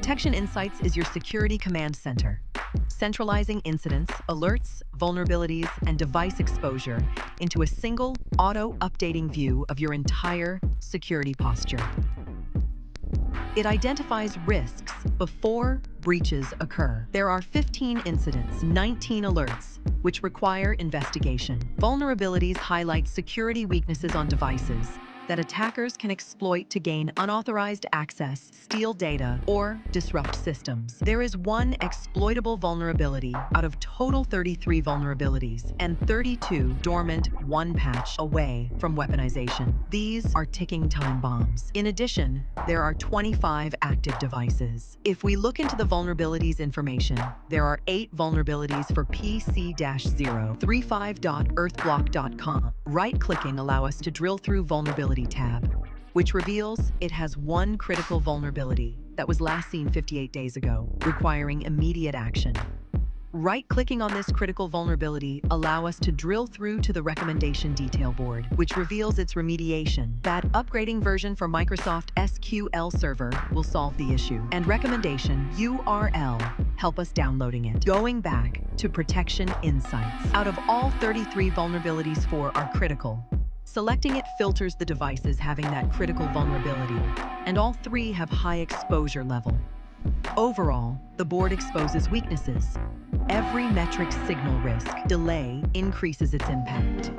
Protection Insights is your security command center, centralizing incidents, alerts, vulnerabilities, and device exposure into a single, auto-updating view of your entire security posture. It identifies risks before breaches occur. There are 15 incidents, 19 alerts, which require investigation. Vulnerabilities highlight security weaknesses on devices that attackers can exploit to gain unauthorized access, steal data, or disrupt systems. There is one exploitable vulnerability out of total 33 vulnerabilities and 32 dormant, one patch away from weaponization. These are ticking time bombs. In addition, there are 25 active devices. If we look into the vulnerabilities information, there are 8 vulnerabilities for PC-035.earthblock.com. Right-clicking allows us to drill through vulnerability tab, which reveals it has one critical vulnerability that was last seen 58 days ago, requiring immediate action. Right-clicking on this critical vulnerability allows us to drill through to the recommendation detail board, which reveals its remediation. That upgrading version for Microsoft SQL Server will solve the issue. And recommendation URL help us downloading it. Going back to Protection Insights. Out of all 33 vulnerabilities, 4 are critical. Selecting it filters the devices having that critical vulnerability, and all 3 have high exposure level. Overall, the board exposes weaknesses. Every metric signal risk delay increases its impact.